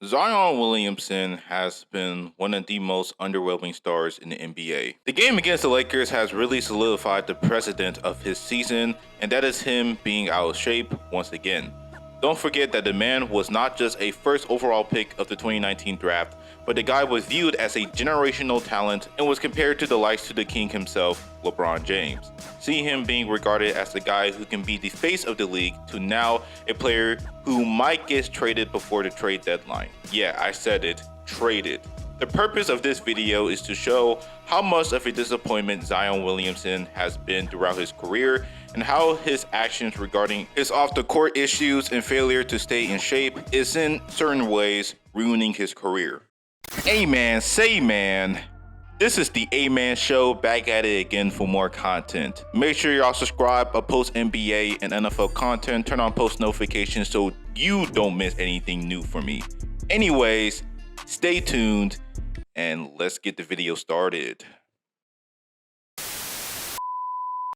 Zion Williamson has been one of the most underwhelming stars in the NBA. The game against the Lakers has really solidified the precedent of his season, and that is him being out of shape once again. Don't forget that the man was not just a first overall pick of the 2019 draft, but the guy was viewed as a generational talent and was compared to the likes to the king himself, LeBron James. See him being regarded as the guy who can be the face of the league to now a player who might get traded before the trade deadline. Yeah, I said it, traded. The purpose of this video is to show how much of a disappointment Zion Williamson has been throughout his career and how his actions regarding his off-the-court issues and failure to stay in shape is in certain ways ruining his career. Amen, say man. This is the A-Man Show, back at it again for more content. Make sure y'all subscribe. I post NBA and NFL content. Turn on post notifications so you don't miss anything new from me. Anyways, stay tuned and let's get the video started.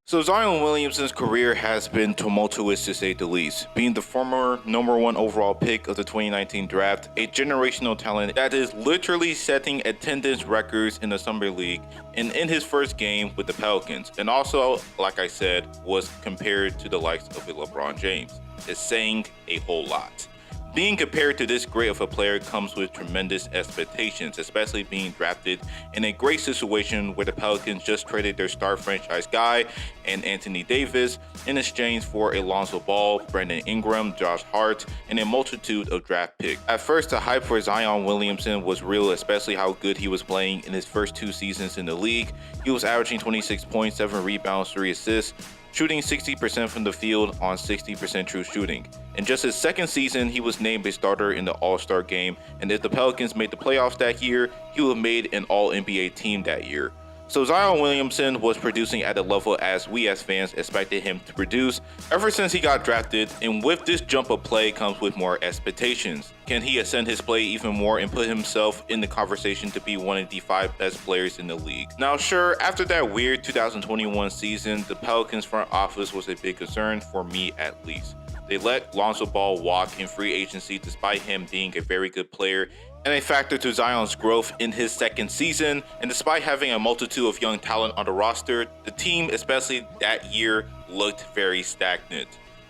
So Zion Williamson's career has been tumultuous to say the least, being the former #1 overall pick of the 2019 draft, a generational talent that is literally setting attendance records in the Summer League and in his first game with the Pelicans, and also, like I said, was compared to the likes of a LeBron James. It's saying a whole lot. Being compared to this great of a player comes with tremendous expectations, especially being drafted in a great situation where the Pelicans just traded their star franchise guy and Anthony Davis in exchange for Alonzo Ball, Brandon Ingram, Josh Hart, and a multitude of draft picks. At first, the hype for Zion Williamson was real, especially how good he was playing in his first 2 seasons in the league. He was averaging 26 points, 7 rebounds, 3 assists, shooting 60% from the field on 60% true shooting. In just his second season, he was named a starter in the All-Star game, and if the Pelicans made the playoffs that year, he would have made an All-NBA team that year. So Zion Williamson was producing at a level as we as fans expected him to produce ever since he got drafted, and with this jump of play comes with more expectations. Can he ascend his play even more and put himself in the conversation to be one of the 5 best players in the league? Now sure, after that weird 2021 season, the Pelicans front office was a big concern, for me at least. They let Lonzo Ball walk in free agency despite him being a very good player and a factor to Zion's growth in his second season, and despite having a multitude of young talent on the roster, the team, especially that year, looked very stagnant.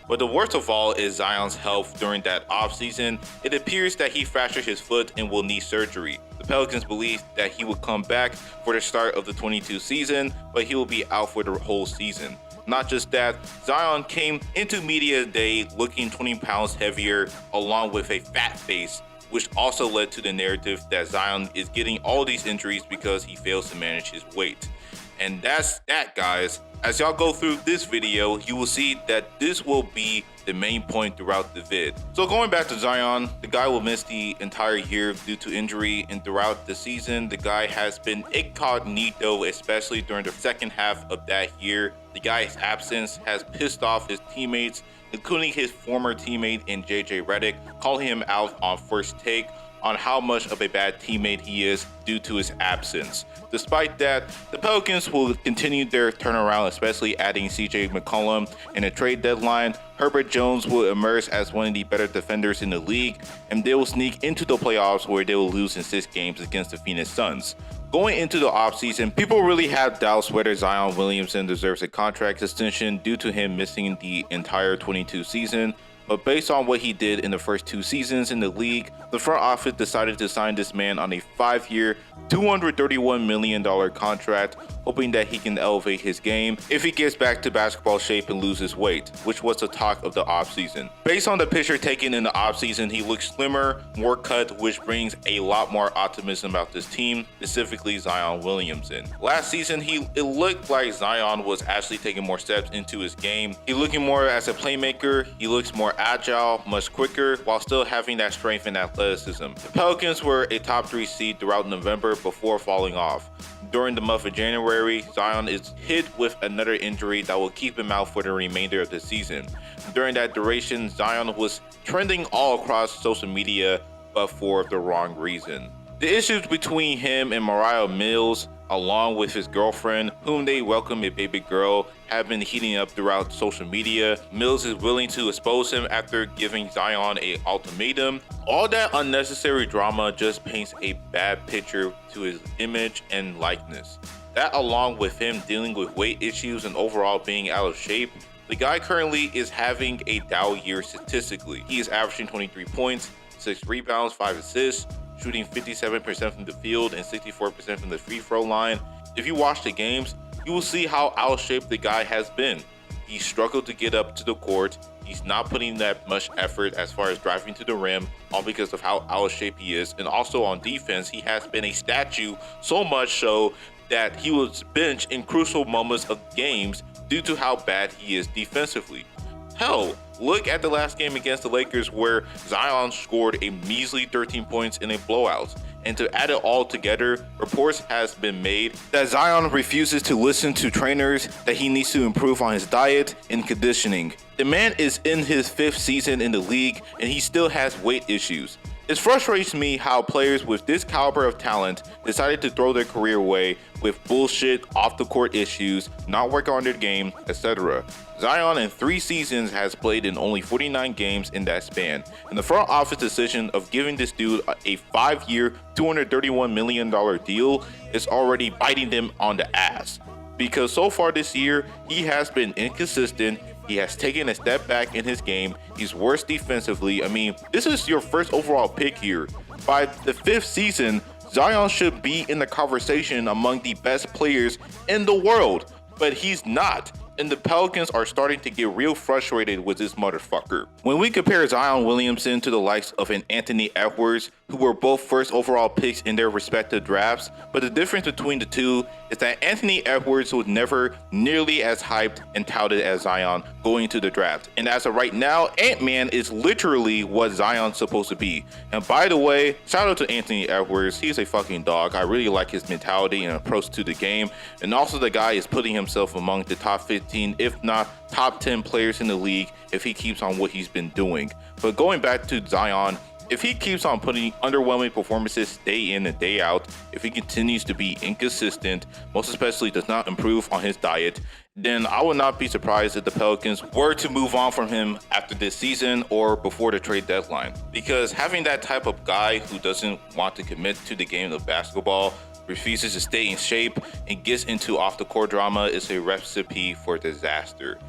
But the worst of all is Zion's health during that offseason. It appears that he fractured his foot and will need surgery. The Pelicans believe that he will come back for the start of the 22 season, but he will be out for the whole season. Not just that, Zion came into media day looking 20 pounds heavier along with a fat face, which also led to the narrative that Zion is getting all these injuries because he fails to manage his weight. And that's that, guys. As y'all go through this video, you will see that this will be the main point throughout the vid. So going back to Zion, the guy will miss the entire year due to injury, and throughout the season, the guy has been incognito, especially during the second half of that year. The guy's absence has pissed off his teammates, including his former teammate in JJ Redick, calling him out on First Take on how much of a bad teammate he is due to his absence. Despite that, the Pelicans will continue their turnaround, especially adding CJ McCollum in a trade deadline. Herbert Jones will emerge as one of the better defenders in the league, and they will sneak into the playoffs where they will lose in 6 games against the Phoenix Suns. Going into the offseason, people really have doubts whether Zion Williamson deserves a contract extension due to him missing the entire 22 season. But based on what he did in the first 2 seasons in the league, the front office decided to sign this man on a 5-year, $231 million contract, hoping that he can elevate his game if he gets back to basketball shape and loses weight, which was the talk of the offseason. Based on the picture taken in the offseason, he looks slimmer, more cut, which brings a lot more optimism about this team, specifically Zion Williamson. Last season, it looked like Zion was actually taking more steps into his game. He looking more as a playmaker, he looks more agile, much quicker, while still having that strength and athleticism. The Pelicans were a top 3 seed throughout November before falling off. During the month of January, Zion is hit with another injury that will keep him out for the remainder of the season. During that duration, Zion was trending all across social media, but for the wrong reason. The issues between him and Mariah Mills along with his girlfriend, whom they welcome a baby girl, have been heating up throughout social media. Mills is willing to expose him after giving Zion an ultimatum. All that unnecessary drama just paints a bad picture to his image and likeness. That, along with him dealing with weight issues and overall being out of shape, the guy currently is having a down year statistically. He is averaging 23 points, 6 rebounds, 5 assists, shooting 57% from the field and 64% from the free throw line. If you watch the games, you will see how out of shape the guy has been. He struggled to get up to the court. He's not putting that much effort as far as driving to the rim, all because of how out of shape he is. And also on defense, he has been a statue, so much so that he was benched in crucial moments of games due to how bad he is defensively. Hell, look at the last game against the Lakers where Zion scored a measly 13 points in a blowout. And to add it all together, reports has been made that Zion refuses to listen to trainers, that he needs to improve on his diet and conditioning. The man is in his 5th season in the league and he still has weight issues. It frustrates me how players with this caliber of talent decided to throw their career away with bullshit, off-the-court issues, not work on their game, etc. Zion in 3 seasons has played in only 49 games in that span, and the front office decision of giving this dude a 5-year, $231 million deal is already biting them on the ass. Because so far this year, he has been inconsistent. He has taken a step back in his game. He's worse defensively. I mean, this is your first overall pick here. By the 5th season, Zion should be in the conversation among the best players in the world, but he's not. And the Pelicans are starting to get real frustrated with this motherfucker. When we compare Zion Williamson to the likes of an Anthony Edwards, who were both first overall picks in their respective drafts, but the difference between the two is that Anthony Edwards was never nearly as hyped and touted as Zion going into the draft. And as of right now, Ant-Man is literally what Zion's supposed to be. And by the way, shout out to Anthony Edwards. He's a fucking dog. I really like his mentality and approach to the game. And also the guy is putting himself among the top 15, if not top 10 players in the league if he keeps on what he's been doing. But going back to Zion, if he keeps on putting underwhelming performances day in and day out, if he continues to be inconsistent, most especially does not improve on his diet, then I would not be surprised if the Pelicans were to move on from him after this season or before the trade deadline. Because having that type of guy who doesn't want to commit to the game of basketball, refuses to stay in shape, and gets into off-the-court drama is a recipe for disaster.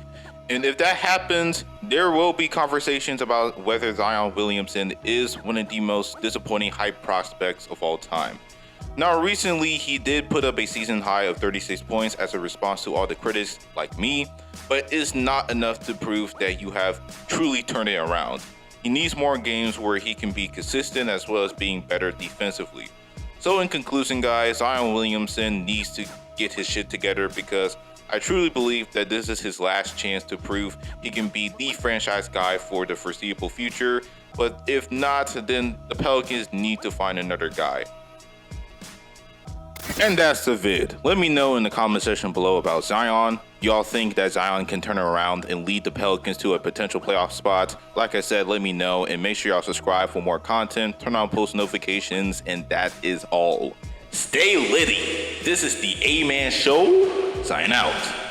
And if that happens, there will be conversations about whether Zion Williamson is one of the most disappointing hype prospects of all time. Now, recently, he did put up a season high of 36 points as a response to all the critics like me, but it's not enough to prove that you have truly turned it around. He needs more games where he can be consistent as well as being better defensively. So in conclusion, guys, Zion Williamson needs to get his shit together because I truly believe that this is his last chance to prove he can be the franchise guy for the foreseeable future. But if not, then the Pelicans need to find another guy. And that's the vid. Let me know in the comment section below about Zion. Y'all think that Zion can turn around and lead the Pelicans to a potential playoff spot? Like I said, let me know, and make sure y'all subscribe for more content, turn on post notifications, and that is all. Stay litty. This is the A-Man Show. Sign out.